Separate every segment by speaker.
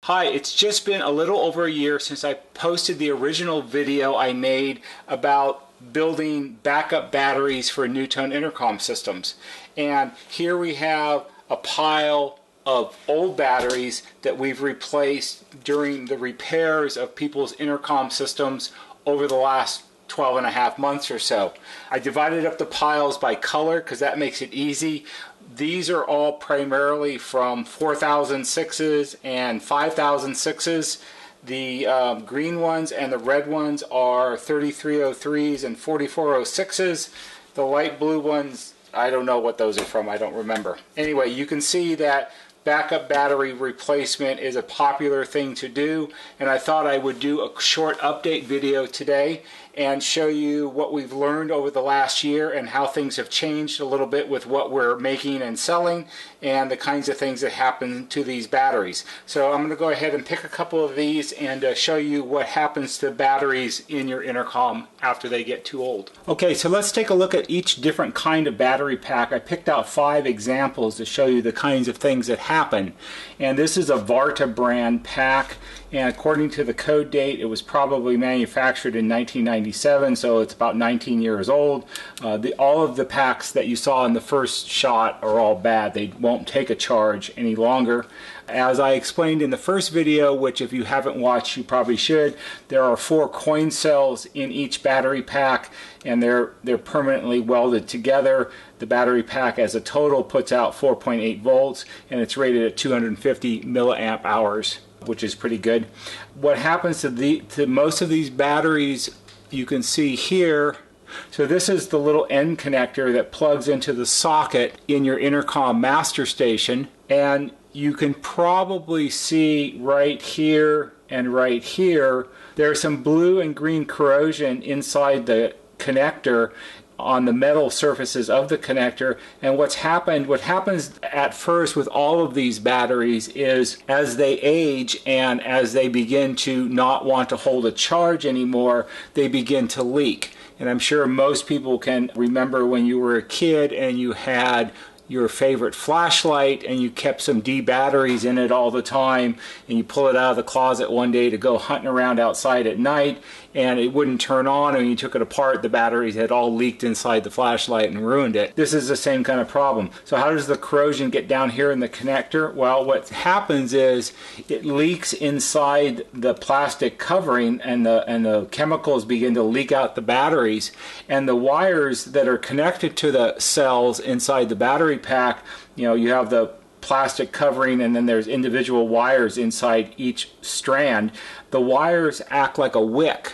Speaker 1: Hi, it's just been a little over a year since I posted the original video I made about building backup batteries for NuTone Intercom Systems. And here we have a pile of old batteries that we've replaced during the repairs of people's intercom systems over the last 12 and a half months or so. I divided up the piles by color because that makes it easy. These are all primarily from 4006s and 5006s. The green ones and the red ones are 3303s and 4406s. The light blue ones, I don't know what those are from, I don't remember. Anyway, you can see that backup battery replacement is a popular thing to do, and I thought I would do a short update video today and show you what we've learned over the last year and how things have changed a little bit with what we're making and selling and the kinds of things that happen to these batteries. So I'm going to go ahead and pick a couple of these and show you what happens to batteries in your intercom after they get too old. Okay, so let's take a look at each different kind of battery pack. I picked out 5 examples to show you the kinds of things that happen. And this is a Varta brand pack, and according to the code date it was probably manufactured in 1997, so it's about 19 years old. All of the packs that you saw in the first shot are all bad. They won't take a charge any longer. As I explained in the first video, which if you haven't watched you probably should, there are 4 coin cells in each battery pack, and they're permanently welded together. The battery pack as a total puts out 4.8 volts, and it's rated at 250 milliamp hours, which is pretty good. What happens to most of these batteries, you can see here. So this is the little end connector that plugs into the socket in your intercom master station, and you can probably see right here and right here there's some blue and green corrosion inside the connector on the metal surfaces of the connector. And what happens at first with all of these batteries is as they age and as they begin to not want to hold a charge anymore, they begin to leak. And I'm sure most people can remember when you were a kid and you had your favorite flashlight and you kept some D batteries in it all the time, and you pull it out of the closet one day to go hunting around outside at night and it wouldn't turn on, and when you took it apart the batteries had all leaked inside the flashlight and ruined it. This is the same kind of problem. So how does the corrosion get down here in the connector? Well, what happens is it leaks inside the plastic covering, and the chemicals begin to leak out the batteries, and the wires that are connected to the cells inside the battery pack, you have the plastic covering and then there's individual wires inside each strand. The wires act like a wick,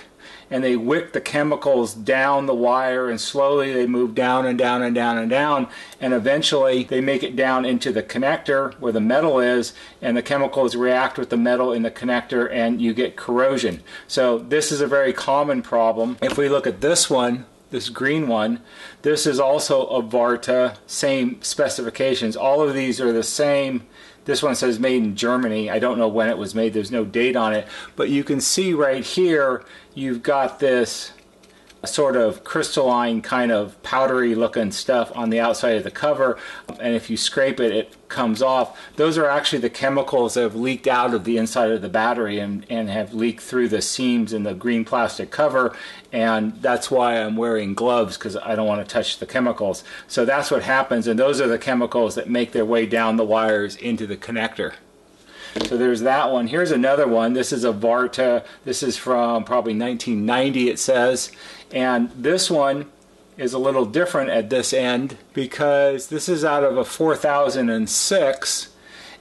Speaker 1: and they wick the chemicals down the wire, and slowly they move down and down and down and down, and eventually they make it down into the connector where the metal is, and the chemicals react with the metal in the connector and you get corrosion. So this is a very common problem. If we look at this one, this green one, this is also a Varta, same specifications. All of these are the same. This one says made in Germany. I don't know when it was made. There's no date on it. But you can see right here, you've got this sort of crystalline kind of powdery looking stuff on the outside of the cover, and if you scrape it, it comes off. Those are actually the chemicals that have leaked out of the inside of the battery and have leaked through the seams in the green plastic cover, and that's why I'm wearing gloves, because I don't want to touch the chemicals. So that's what happens, and those are the chemicals that make their way down the wires into the connector. So there's that one. Here's another one. This is a Varta. This is from probably 1990, it says. And this one is a little different at this end because this is out of a 4006.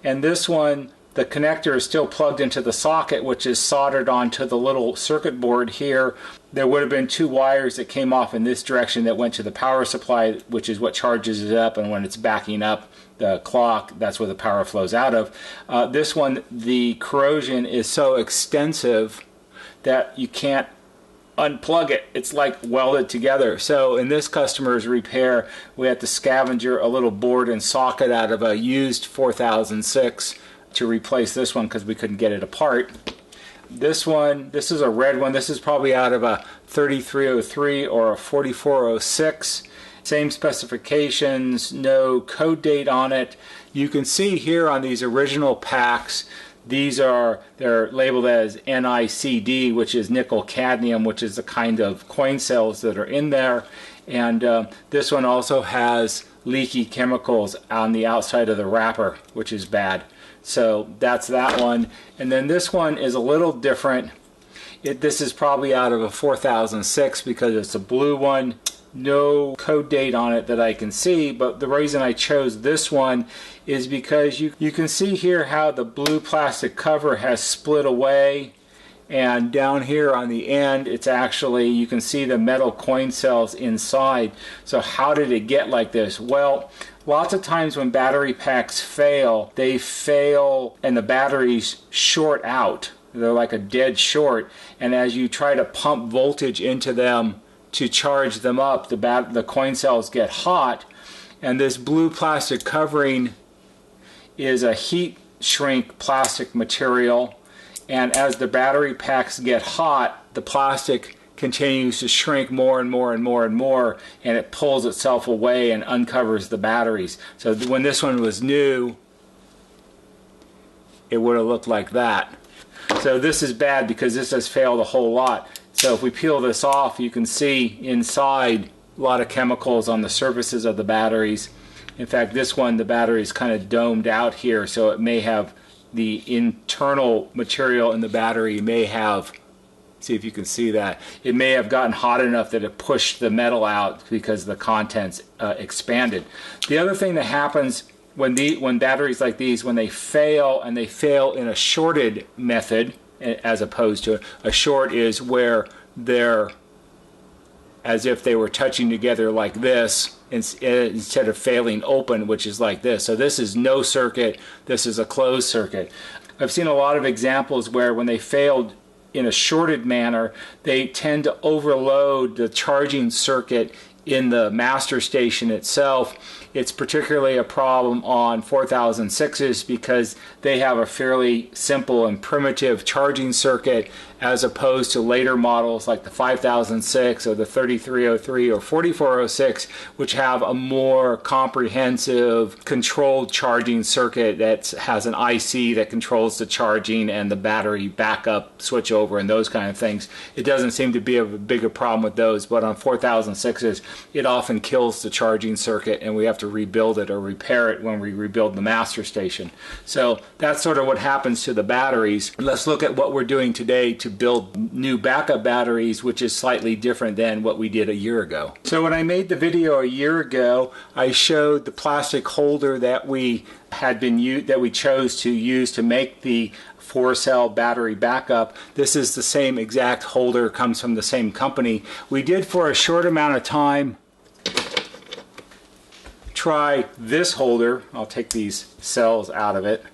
Speaker 1: And this one, the connector is still plugged into the socket, which is soldered onto the little circuit board here. There would have been 2 wires that came off in this direction that went to the power supply, which is what charges it up, and when it's backing up the clock, that's where the power flows out of. This one, the corrosion is so extensive that you can't unplug it. It's like welded together. So in this customer's repair, we had to scavenger a little board and socket out of a used 4006 to replace this one because we couldn't get it apart. This one, this is a red one. This is probably out of a 3303 or a 4406. Same specifications, no code date on it. You can see here on these original packs they're labeled as NiCd, which is nickel cadmium, which is the kind of coin cells that are in there. And this one also has leaky chemicals on the outside of the wrapper, which is bad. So that's that one. And then this one is a little different. This is probably out of a 4006 because it's a blue one. No code date on it that I can see, but the reason I chose this one is because you can see here how the blue plastic cover has split away, and down here on the end it's actually, you can see the metal coin cells inside. So how did it get like this? Well, lots of times when battery packs fail, they fail and the batteries short out. They're like a dead short, and as you try to pump voltage into them to charge them up, the coin cells get hot, and this blue plastic covering is a heat shrink plastic material, and as the battery packs get hot, the plastic continues to shrink more and more and more and more, and it pulls itself away and uncovers the batteries. So when this one was new, it would have looked like that. So this is bad because this has failed a whole lot. So if we peel this off, you can see inside a lot of chemicals on the surfaces of the batteries. In fact, this one, the battery is kind of domed out here, so it may have the internal material in the battery may have, see if you can see that, it may have gotten hot enough that it pushed the metal out because the contents expanded. The other thing that happens when batteries like these, when they fail, and they fail in a shorted method, as opposed to a short is where they're as if they were touching together like this instead of failing open, which is like this. So this is no circuit, this is a closed circuit. I've seen a lot of examples where when they failed in a shorted manner, they tend to overload the charging circuit in the master station itself. It's particularly a problem on 4006s because they have a fairly simple and primitive charging circuit, as opposed to later models like the 5006 or the 3303 or 4406, which have a more comprehensive controlled charging circuit that has an IC that controls the charging and the battery backup switchover and those kind of things. It doesn't seem to be a bigger problem with those, but on 4006s it often kills the charging circuit and we have to rebuild it or repair it when we rebuild the master station. So that's sort of what happens to the batteries. Let's look at what we're doing today to build new backup batteries, which is slightly different than what we did a year ago. So when I made the video a year ago, I showed the plastic holder that we chose to use to make the 4-cell battery backup. This is the same exact holder, comes from the same company. We did, for a short amount of time, try this holder. I'll take these cells out of it.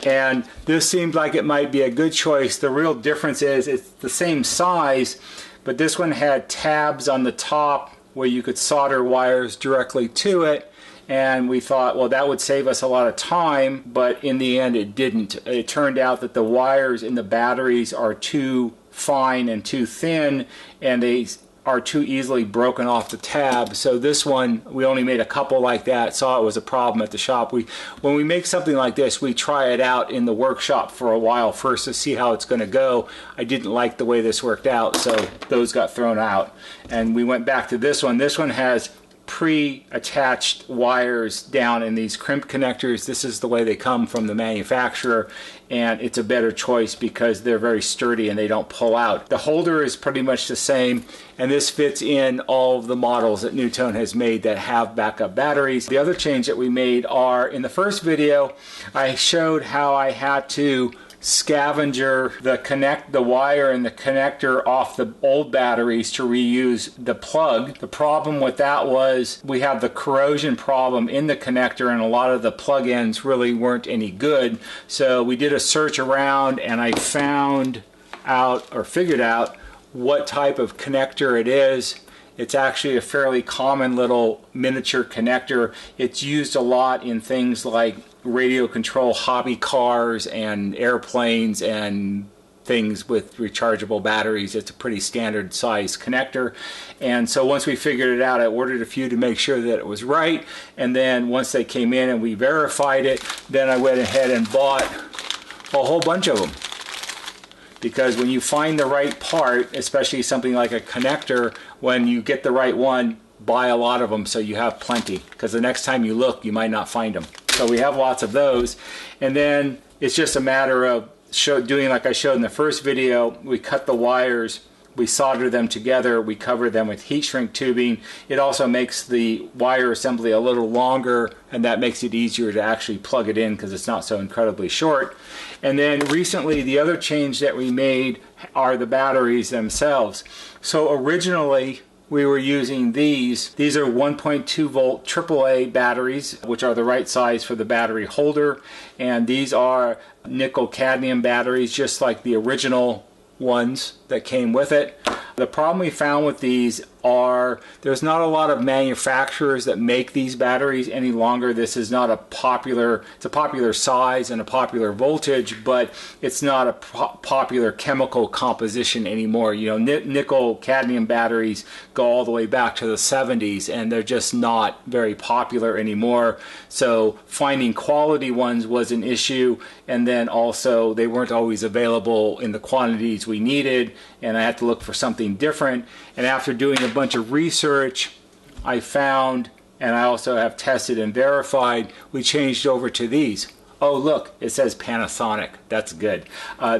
Speaker 1: And this seemed like it might be a good choice. The real difference is it's the same size, but this one had tabs on the top where you could solder wires directly to it, and we thought, well, that would save us a lot of time, but in the end it didn't. It turned out that the wires in the batteries are too fine and too thin, and they are too easily broken off the tab. So this one, we only made a couple like that, saw it was a problem at the shop. When we make something like this, we try it out in the workshop for a while first to see how it's going to go. I didn't like the way this worked out, so those got thrown out. And we went back to this one. This one has pre-attached wires down in these crimp connectors. This is the way they come from the manufacturer, and it's a better choice because they're very sturdy and they don't pull out. The holder is pretty much the same, and this fits in all of the models that NuTone has made that have backup batteries. The other change that we made are, in the first video I showed how I had to scavenger the wire and the connector off the old batteries to reuse the plug. The problem with that was we have the corrosion problem in the connector, and a lot of the plug ends really weren't any good. So we did a search around and I found out, or figured out, what type of connector it is. It's actually a fairly common little miniature connector. It's used a lot in things like radio control hobby cars and airplanes and things with rechargeable batteries. It's a pretty standard size connector. And so once we figured it out, I ordered a few to make sure that it was right. And then once they came in and we verified it, then I went ahead and bought a whole bunch of them. Because when you find the right part, especially something like a connector, when you get the right one, buy a lot of them so you have plenty. Because the next time you look, you might not find them. So we have lots of those. And then it's just a matter of doing like I showed in the first video. We cut the wires, we solder them together, we cover them with heat shrink tubing. It also makes the wire assembly a little longer, and that makes it easier to actually plug it in because it's not so incredibly short. And then recently the other change that we made are the batteries themselves. So originally we were using these. These are 1.2 volt AAA batteries, which are the right size for the battery holder. And these are nickel cadmium batteries, just like the original ones that came with it. The problem we found with these are there's not a lot of manufacturers that make these batteries any longer. This is not it's a popular size and a popular voltage, but it's not a popular chemical composition anymore. You know, nickel cadmium batteries go all the way back to the 70s, and they're just not very popular anymore. So finding quality ones was an issue, and then also they weren't always available in the quantities we needed, and I had to look for something different. And after doing a bunch of research, I found, and I also have tested and verified, we changed over to these. Oh look, it says Panasonic. That's good.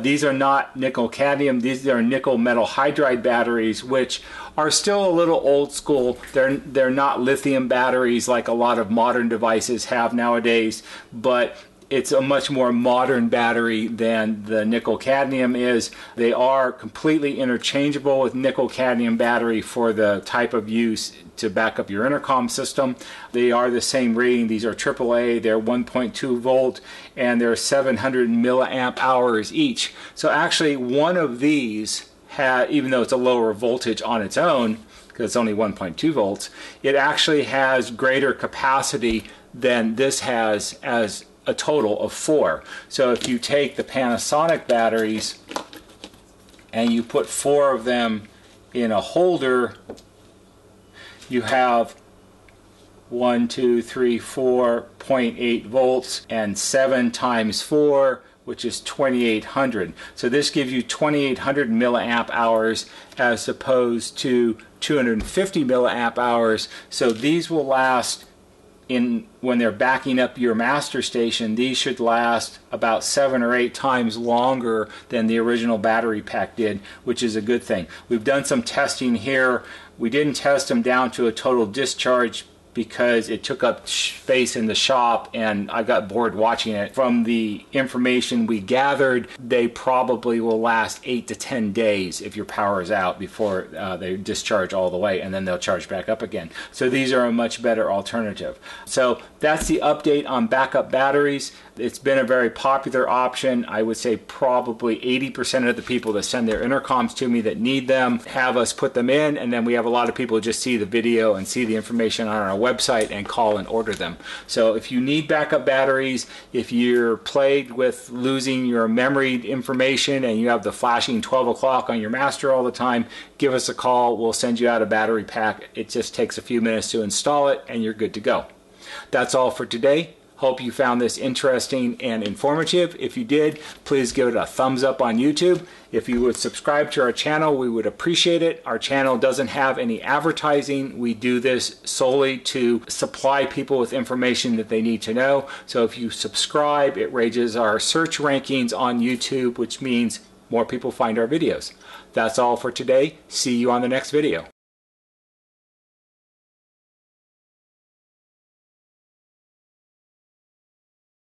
Speaker 1: These are not nickel cadmium. These are nickel metal hydride batteries, which are still a little old school. They're not lithium batteries like a lot of modern devices have nowadays, but it's a much more modern battery than the nickel cadmium is. They are completely interchangeable with nickel cadmium battery for the type of use to back up your intercom system. They are the same rating. These are AAA. They're 1.2 volt and they're 700 milliamp hours each. So actually one of these even though it's a lower voltage on its own, because it's only 1.2 volts, it actually has greater capacity than this has as a total of 4. So if you take the Panasonic batteries and you put 4 of them in a holder, you have 4.8 volts, and 7 times 4, which is 2800. So this gives you 2800 milliamp hours as opposed to 250 milliamp hours. So these will last when they're backing up your master station. These should last about 7 or 8 times longer than the original battery pack did, which is a good thing. We've done some testing here. We didn't test them down to a total discharge because it took up space in the shop and I got bored watching it. From the information we gathered, they probably will last 8 to 10 days if your power is out before they discharge all the way, and then they'll charge back up again. So these are a much better alternative. So that's the update on backup batteries. It's been a very popular option. I would say probably 80% of the people that send their intercoms to me that need them have us put them in, and then we have a lot of people who just see the video and see the information on our website and call and order them. So if you need backup batteries, if you're plagued with losing your memory information and you have the flashing 12 o'clock on your master all the time, give us a call. We'll send you out a battery pack. It just takes a few minutes to install it and you're good to go. That's all for today. Hope you found this interesting and informative. If you did, please give it a thumbs up on YouTube. If you would subscribe to our channel, we would appreciate it. Our channel doesn't have any advertising. We do this solely to supply people with information that they need to know. So if you subscribe, it raises our search rankings on YouTube, which means more people find our videos. That's all for today. See you on the next video.